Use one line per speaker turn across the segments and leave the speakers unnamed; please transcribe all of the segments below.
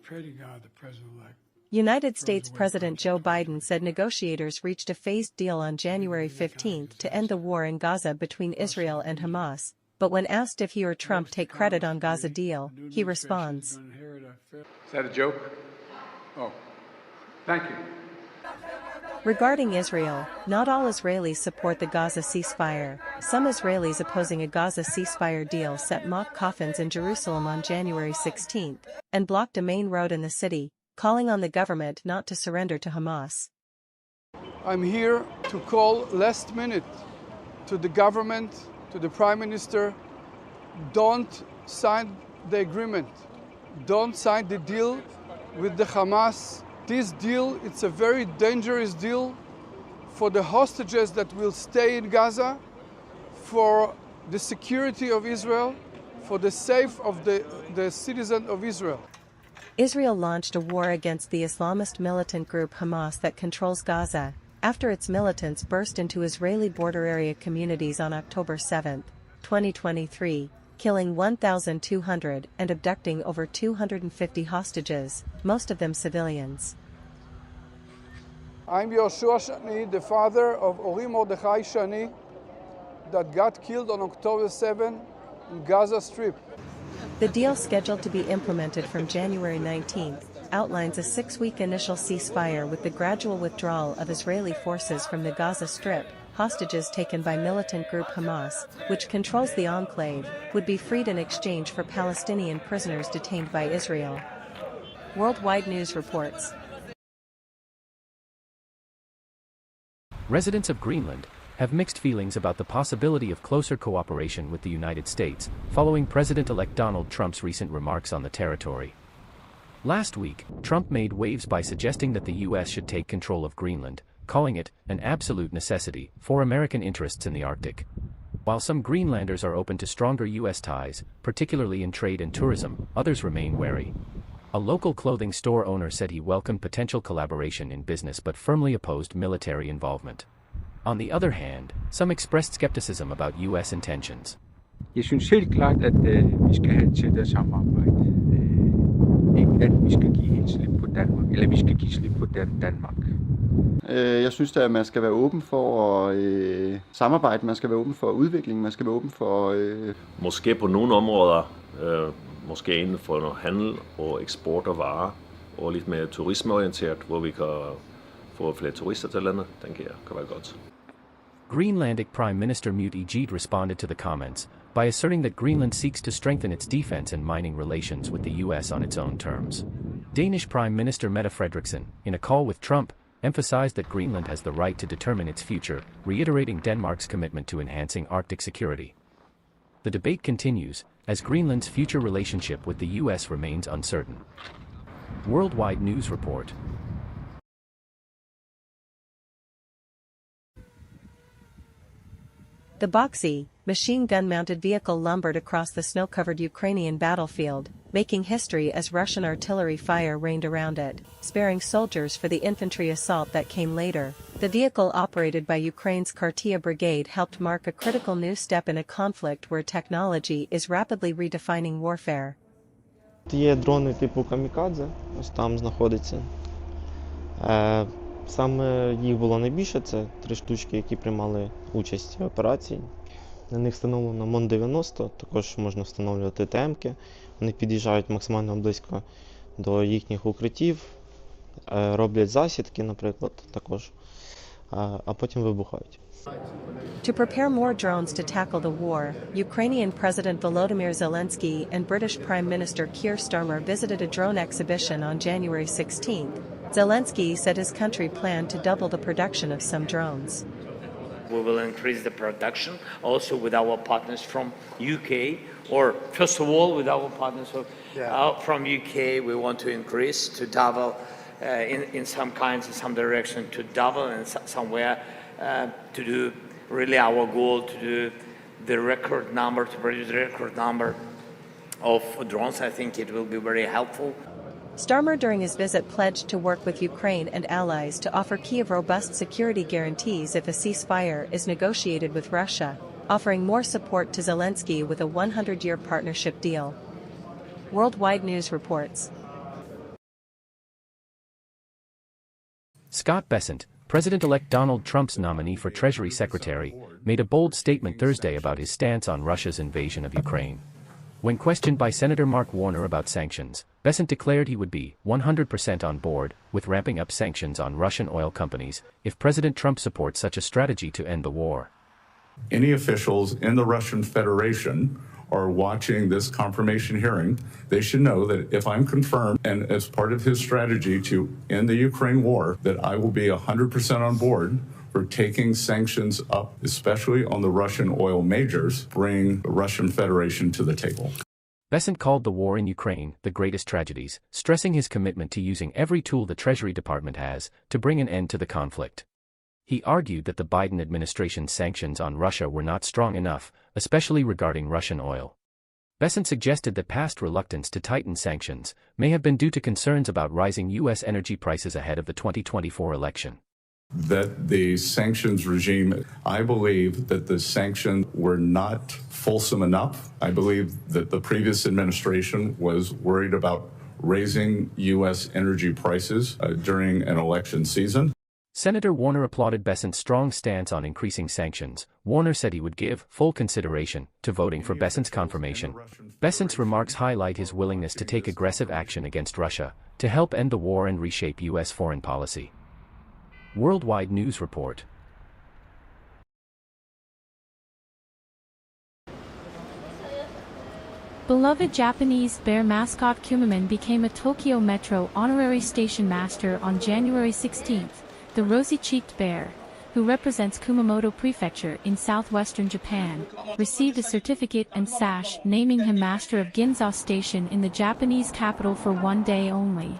pray to God the president-elect.
United States President Joe Biden said negotiators reached a phased deal on January 15 to end the war in Gaza between Israel and Hamas, but when asked if he or Trump take credit on Gaza deal, he responds,
Is that a joke? Oh, thank you.
regarding Israel, not all Israelis support the Gaza ceasefire. Some Israelis opposing a Gaza ceasefire deal set mock coffins in Jerusalem on January 16 and blocked a main road in the city, calling on the government not to surrender to Hamas.
I'm here to call last minute to the government, to the Prime Minister, don't sign the agreement. Don't sign the deal with the Hamas. This deal, it's a very dangerous deal for the hostages that will stay in Gaza, for the security of Israel, for the safety of the citizens of Israel.
Israel launched a war against the Islamist militant group Hamas that controls Gaza, after its militants burst into Israeli border area communities on October 7, 2023, killing 1,200 and abducting over 250 hostages, most of them civilians.
I'm Yoshua Shani, the father of Ori Mordechai Shani, that got killed on October 7 in Gaza Strip.
The deal, scheduled to be implemented from January 19, outlines a 6-week initial ceasefire with the gradual withdrawal of Israeli forces from the Gaza Strip. Hostages taken by militant group Hamas, which controls the enclave, would be freed in exchange for Palestinian prisoners detained by Israel. Worldwide News reports.
Residents of Greenland have mixed feelings about the possibility of closer cooperation with the United States, following President-elect Donald Trump's recent remarks on the territory. Last week, Trump made waves by suggesting that the U.S. should take control of Greenland, calling it an absolute necessity for American interests in the Arctic. While some Greenlanders are open to stronger U.S. ties, particularly in trade and tourism, others remain wary. A local clothing store owner said he welcomed potential collaboration in business but firmly opposed military involvement. On the other hand, some expressed skepticism about U.S. intentions.
Jeg synes helt klart, at vi skal have et tættere samarbejde. Ikke at vi skal give helt slip på Danmark, eller vi skal give slip på Danmark.
Jeg synes at man skal være åben for at samarbejde, man skal være åben for udvikling, man skal være åben for...
Måske på nogle områder, måske inden for handel og eksport af varer, og lidt mere turismeorienteret, hvor vi kan få flere turister til landet, tænker jeg, kan være godt.
Greenlandic Prime Minister Mute Ejid responded to the comments by asserting that Greenland seeks to strengthen its defense and mining relations with the U.S. on its own terms. Danish Prime Minister Mette Frederiksen, in a call with Trump, emphasized that Greenland has the right to determine its future, reiterating Denmark's commitment to enhancing Arctic security. The debate continues, as Greenland's future relationship with the U.S. remains uncertain. Worldwide News Report.
The Boxy, machine gun-mounted vehicle lumbered across the snow-covered Ukrainian battlefield, making history as Russian artillery fire rained around it, sparing soldiers for the infantry assault that came later. The vehicle, operated by Ukraine's Kartia Brigade, helped mark a critical new step in a conflict where technology is rapidly redefining warfare.
Є дрони типу камікадзе, ось там знаходиться. Саме їх було найбільше, це 3 штучки, які приймали участь в операції. На них встановлено МОН-90, також можна встановлювати ТМ-ки. Вони під'їжджають максимально близько до їхніх укриттів, роблять засідки, наприклад, також, а потім вибухають.
To prepare more drones to tackle the war, Ukrainian President Volodymyr Zelensky and British Prime Minister Keir Starmer visited a drone exhibition on January 16. Zelensky said his country planned to double the production of some drones.
We will increase the production also with our partners from UK, or first of all with our partners from UK. We want to increase to double in some kinds, in some direction, to double, and somewhere to do really our goal to do the record number, to produce the record number of drones. I think it will be very helpful.
Starmer, during his visit, pledged to work with Ukraine and allies to offer Kyiv robust security guarantees if a ceasefire is negotiated with Russia, offering more support to Zelensky with a 100-year partnership deal. Worldwide News reports.
Scott Bessent, President-elect Donald Trump's nominee for Treasury Secretary, made a bold statement Thursday about his stance on Russia's invasion of Ukraine. When questioned by Senator Mark Warner about sanctions, Bessent declared he would be 100% on board with ramping up sanctions on Russian oil companies if President Trump supports such a strategy to end the war.
Any officials in the Russian Federation are watching this confirmation hearing, they should know that if I'm confirmed and as part of his strategy to end the Ukraine war, that I will be 100% on board for taking sanctions up, especially on the Russian oil majors, bring the Russian Federation to the table.
Bessent called the war in Ukraine the greatest tragedies, stressing his commitment to using every tool the Treasury Department has to bring an end to the conflict. He argued that the Biden administration's sanctions on Russia were not strong enough, especially regarding Russian oil. Bessent suggested that past reluctance to tighten sanctions may have been due to concerns about rising U.S. energy prices ahead of the 2024 election.
That the sanctions regime, I believe that the sanctions were not fulsome enough. I believe that the previous administration was worried about raising U.S. energy prices during an election season.
Senator Warner applauded Bessent's strong stance on increasing sanctions. Warner said he would give full consideration to voting for Bessent's confirmation. Bessent's remarks highlight his willingness to take aggressive action against Russia to help end the war and reshape U.S. foreign policy. Worldwide News Report.
Beloved Japanese bear mascot Kumamon became a Tokyo Metro honorary station master on January 16th. The rosy-cheeked bear, who represents Kumamoto Prefecture in southwestern Japan, received a certificate and sash naming him master of Ginza Station in the Japanese capital for one day only.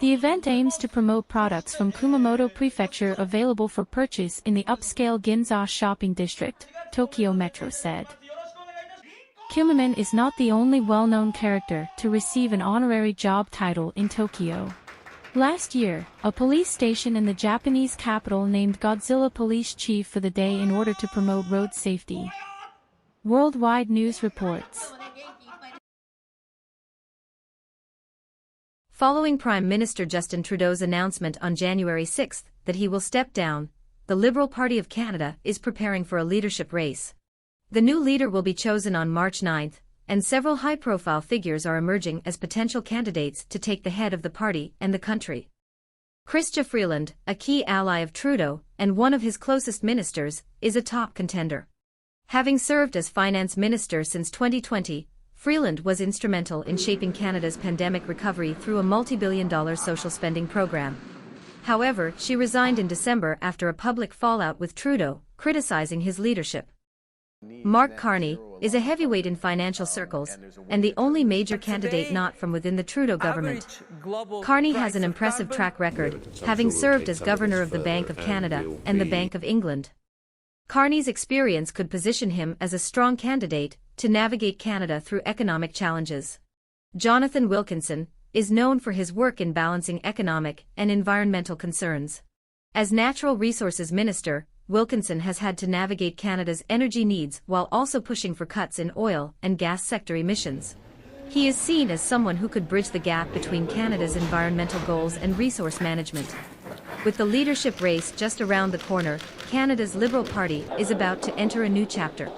The event aims to promote products from Kumamoto Prefecture available for purchase in the upscale Ginza shopping district, Tokyo Metro said. Kumamon is not the only well-known character to receive an honorary job title in Tokyo. Last year, a police station in the Japanese capital named Godzilla Police Chief for the day in order to promote road safety. Worldwide News reports.
Following Prime Minister Justin Trudeau's announcement on January 6 that he will step down, the Liberal Party of Canada is preparing for a leadership race. The new leader will be chosen on March 9, and several high-profile figures are emerging as potential candidates to take the head of the party and the country. Chrystia Freeland, a key ally of Trudeau and one of his closest ministers, is a top contender. Having served as finance minister since 2020, Freeland was instrumental in shaping Canada's pandemic recovery through a multi-billion-dollar social spending program. However, she resigned in December after a public fallout with Trudeau, criticizing his leadership. Mark Carney is a heavyweight in financial circles, and the only major candidate not from within the Trudeau government. Carney has an impressive track record, having served as Governor of the Bank of Canada and the Bank of England. Carney's experience could position him as a strong candidate to navigate Canada through economic challenges. Jonathan Wilkinson is known for his work in balancing economic and environmental concerns. As Natural Resources Minister, Wilkinson has had to navigate Canada's energy needs while also pushing for cuts in oil and gas sector emissions. He is seen as someone who could bridge the gap between Canada's environmental goals and resource management. With the leadership race just around the corner, Canada's Liberal Party is about to enter a new chapter.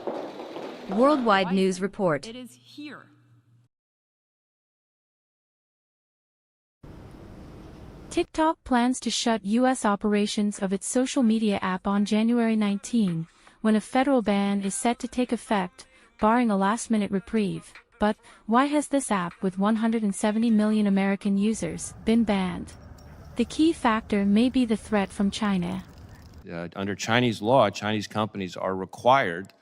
Worldwide News Report.
It is here.
TikTok plans to shut U.S. operations of its social media app on January 19, when a federal ban is set to take effect, barring a last-minute reprieve. But why has this app, with 170 million American users, been banned? The key factor may be the threat from China.
Under Chinese law, Chinese companies are required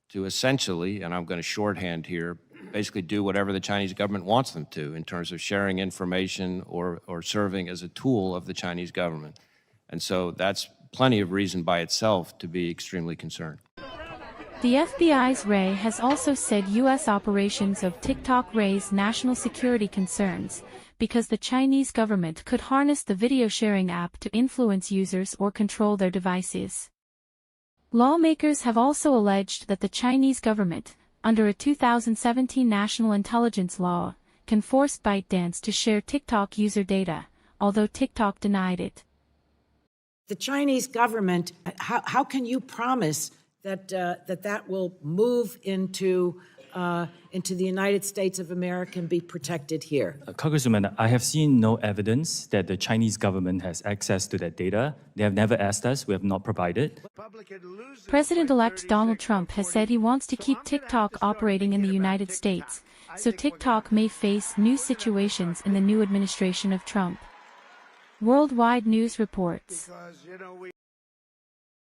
to essentially, and I'm going to shorthand here, basically do whatever the Chinese government wants them to in terms of sharing information or serving as a tool of the Chinese government. And so that's plenty of reason by itself to be extremely concerned.
The FBI's Wray has also said U.S. operations of TikTok raise national security concerns, because the Chinese government could harness the video-sharing app to influence users or control their devices. Lawmakers have also alleged that the Chinese government, under a 2017 national intelligence law, can force ByteDance to share TikTok user data, although TikTok denied it.
The Chinese government, how can you promise that that will move into the United States of America and be protected here?
Congresswoman, I have seen no evidence that the Chinese government has access to that data. They have never asked us. We have not provided.
President-elect Donald Trump has said he wants to keep TikTok operating in the United States, so TikTok may face new situations in the new administration of Trump. Worldwide News reports.